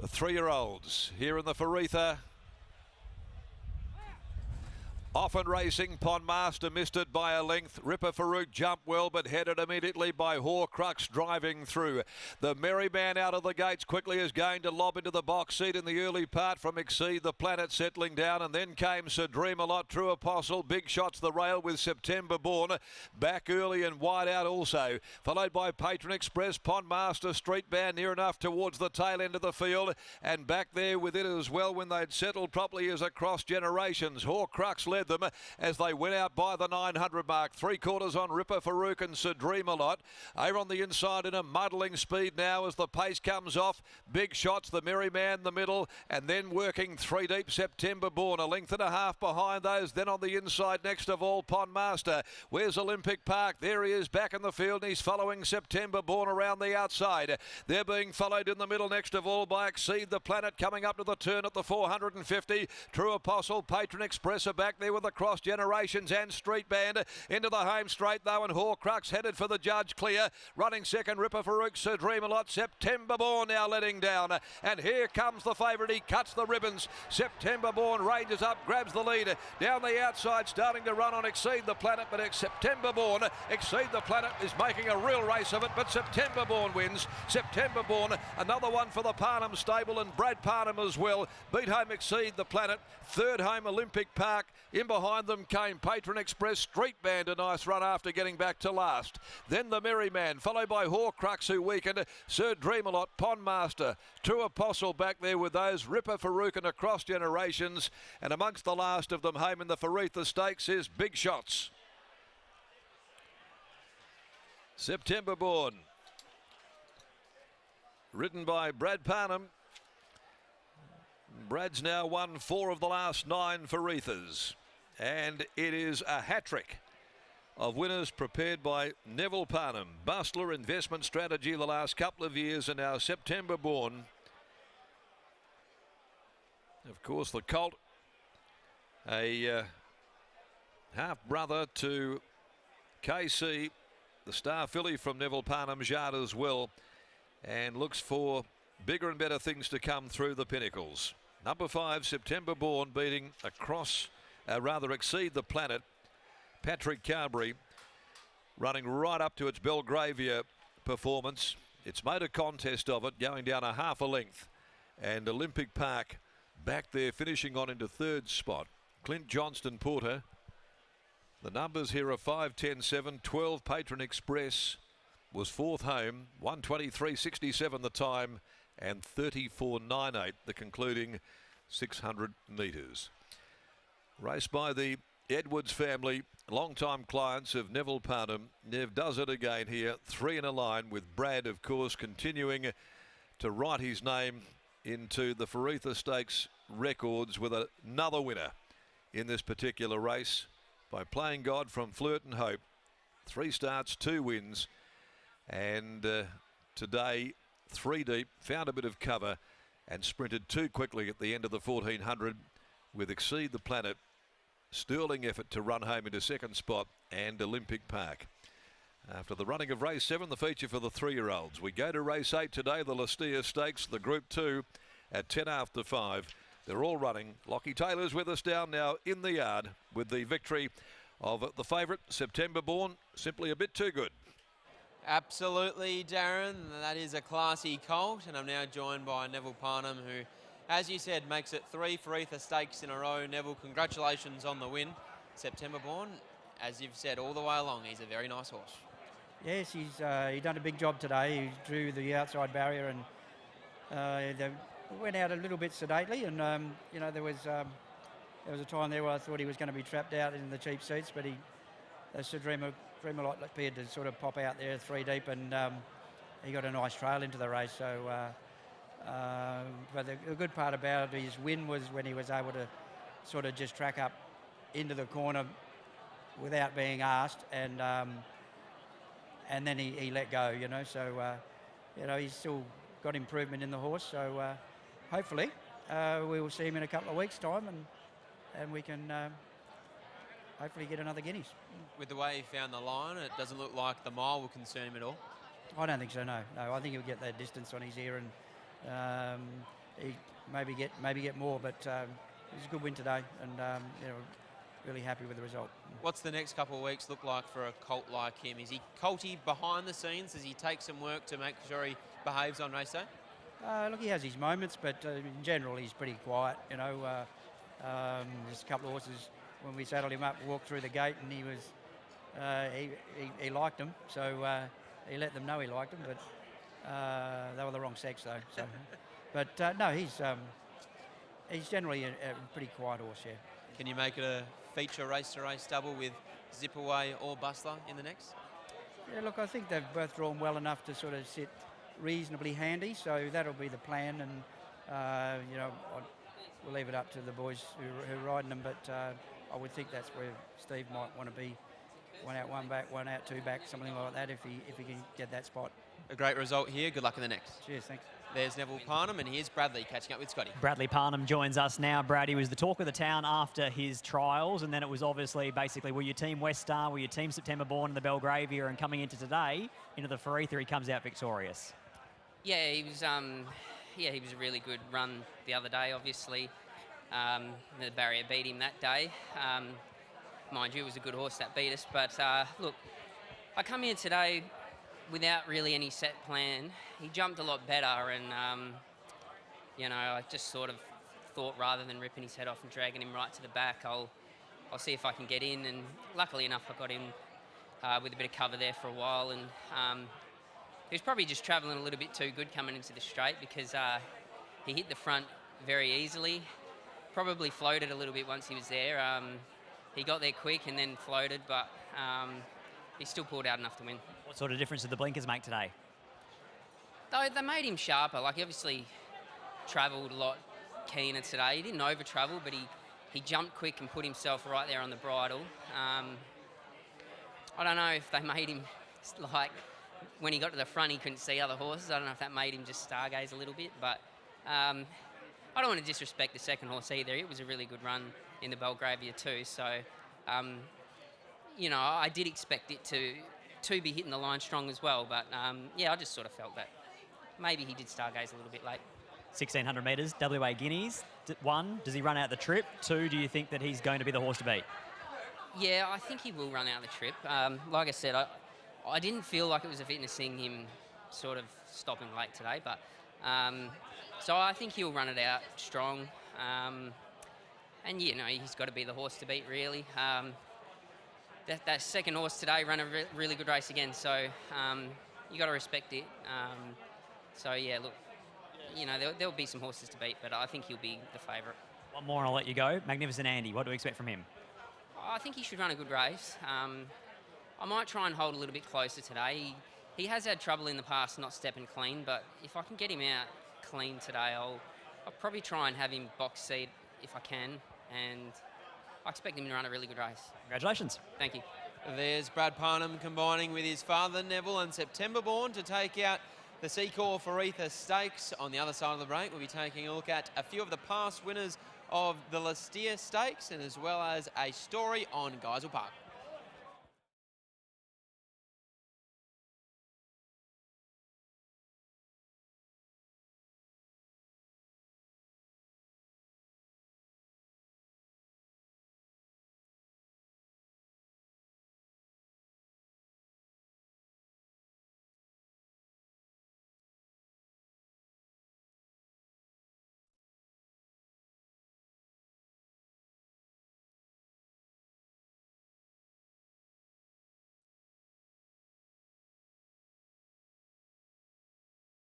The 3-year-olds here in the Faritha. Often racing, Pondmaster missed it by a length. Ripper Farouk jumped well but headed immediately by Horcrux driving through. The Merry Man out of the gates quickly is going to lob into the box seat in the early part from Exceed the Planet settling down, and then came Sir Dream a Lot, True Apostle, Big Shots the rail with September Born. Back early and wide out also. Followed by Patron Express, Pondmaster, Street Band near enough towards the tail end of the field, and back there with it as well when they'd settled properly as Across Generations. Horcrux led them as they went out by the 900 mark. 3/4 on Ripper Farouk and Sir Dream a Lot. Over on the inside in a muddling speed now as the pace comes off. Big Shots, the Merry Man, the middle, and then working 3 deep, September Born. A length and a half behind those. Then on the inside next of all, Pondmaster. Where's Olympic Park? There he is back in the field, and he's following September Born around the outside. They're being followed in the middle next of all by Exceed the Planet coming up to the turn at the 450. True Apostle, Patron Express are back there with Across Generations and Street Band. Into the home straight though, and Horcrux headed for the judge clear. Running second, Ripper Farouk, Sir Dream a Lot, September Born now letting down. And here comes the favourite, he cuts the ribbons. September Born ranges up, grabs the lead. Down the outside, starting to run on Exceed the Planet, but it's September Born. Exceed the Planet is making a real race of it, but September Born wins. September Born, another one for the Parnham stable, and Brad Parnham as well. Beat home Exceed the Planet. Third home Olympic Park. In behind them came Patron Express, Street Band, a nice run after getting back to last. Then the Merry Man, followed by Horcrux who weakened. Sir Dream a Lot, Pondmaster, True Apostle back there with those. Ripper Farouk and Across Generations. And amongst the last of them home in the Faritha Stakes is Big Shots. September Born, ridden by Brad Parnham. Brad's now won 4 of the last 9 Farithas. And it is a hat-trick of winners prepared by Neville Parnham. Bustler investment strategy the last couple of years, and now September Born. Of course, the colt, a half-brother to KC, the star filly from Neville Parnham's yard as well, and looks for bigger and better things to come through the pinnacles. Number 5, September Born, beating Exceed the Planet. Patrick Carberry running right up to its Belgravia performance. It's made a contest of it, going down a half a length. And Olympic Park back there, finishing on into 3rd spot. Clint Johnston Porter. The numbers here are 5, 10, 7, 12. Patron Express was 4th home, 1:23.67 the time, and 34.98 the concluding 600 metres. Race by the Edwards family, long-time clients of Neville Parnham. Nev does it again here, 3 in a line, with Brad, of course, continuing to write his name into the Faritha Stakes records with another winner in this particular race by Playing God from Flirt and Hope. 3 starts, 2 wins, and today 3 deep, found a bit of cover and sprinted too quickly at the end of the 1400 with Exceed the Planet. Sterling effort to run home into 2nd spot, and Olympic Park. After the running of race 7, the feature for the 3-year-olds. We go to race 8 today, the Lastia Stakes, the Group 2 at 10 after 5. They're all running. Lockie Taylor's with us down now in the yard with the victory of the favourite, September Born. Simply a bit too good. Absolutely, Darren. That is a classy colt, and I'm now joined by Neville Parnham, who, as you said, makes it 3 Faritha Stakes in a row. Neville, congratulations on the win. September Born, as you've said all the way along, he's a very nice horse. Yes, he's done a big job today. He drew the outside barrier, and they went out a little bit sedately, and you know, there was a time there where I thought he was going to be trapped out in the cheap seats, but Sir Dream a Lot appeared to sort of pop out there 3 deep, and he got a nice trail into the race. So, but the good part about his win was when he was able to sort of just track up into the corner without being asked, and then he let go, you know. So, you know, he's still got improvement in the horse. So, hopefully, we will see him in a couple of weeks' time, and we can hopefully get another Guineas. With the way he found the line, it doesn't look like the mile will concern him at all. I don't think so, no. No, I think he'll get that distance on his ear, and he maybe get more, but it was a good win today, and you know, really happy with the result. What's the next couple of weeks look like for a colt like him? Is he colty behind the scenes? Does he take some work to make sure he behaves on race day? Look, he has his moments, but in general he's pretty quiet. You know, there's a couple of horses when we saddled him up, walked through the gate, and he was he liked them, so he let them know he liked them, but they were the wrong sex though. So, but no, he's generally a pretty quiet horse. Yeah. Can you make it a feature race-to-race double with Zip Away or Bustler in the next? Yeah, look, I think they've both drawn well enough to sort of sit reasonably handy, so that'll be the plan, and you know, we'll leave it up to the boys who are riding them, but I would think that's where Steve might want to be. One out, one back, one out, two back, something like that, if he can get that spot. A great result here. Good luck in the next. Cheers, thanks. There's Neville Parnham, and here's Bradley catching up with Scotty. Bradley Parnham joins us now. Brad, he was the talk of the town after his trials, and then it was obviously basically, were your team West Star, were your team September Born in the Belgravia, and coming into today, into the Faritha, he comes out victorious. Yeah, he was a really good run the other day, obviously. The barrier beat him that day. Mind you, it was a good horse that beat us, but look, I come here today without really any set plan. He jumped a lot better, and you know, I just sort of thought rather than ripping his head off and dragging him right to the back, I'll see if I can get in. And luckily enough, I got in with a bit of cover there for a while, and he was probably just travelling a little bit too good coming into the straight, because he hit the front very easily. Probably floated a little bit once he was there. He got there quick and then floated, but he still pulled out enough to win. What sort of difference did the blinkers make today? They made him sharper. Like, he obviously travelled a lot keener today. He didn't over-travel, but he jumped quick and put himself right there on the bridle. I don't know if they made him, like, when he got to the front, he couldn't see other horses. I don't know if that made him just stargaze a little bit, but I don't want to disrespect the second horse either. It was a really good run in the Belgravia too. So, you know, I did expect it to be hitting the line strong as well. But, yeah, I just sort of felt that maybe he did stargaze a little bit late. 1,600 metres, WA Guineas. One, does he run out the trip? Two, do you think that he's going to be the horse to beat? Yeah, I think he will run out the trip. Like I said, I didn't feel like it was a fitness thing, him sort of stopping late today. But so I think he'll run it out strong. And, you know, he's got to be the horse to beat, really. That second horse today ran a really good race again, so you got to respect it. So, yeah, look, you know, there'll be some horses to beat, but I think he'll be the favourite. One more and I'll let you go. Magnificent Andy, what do we expect from him? I think he should run a good race. I might try and hold a little bit closer today. He has had trouble in the past not stepping clean, but if I can get him out clean today, I'll probably try and have him box seat if I can, and I expect him to run a really good race. Congratulations. Thank you. There's Brad Parnham combining with his father Neville and September Born to take out the Secor Faritha Stakes. On the other side of the break, we'll be taking a look at a few of the past winners of the Lastia Stakes, and as well as a story on Geisel Park.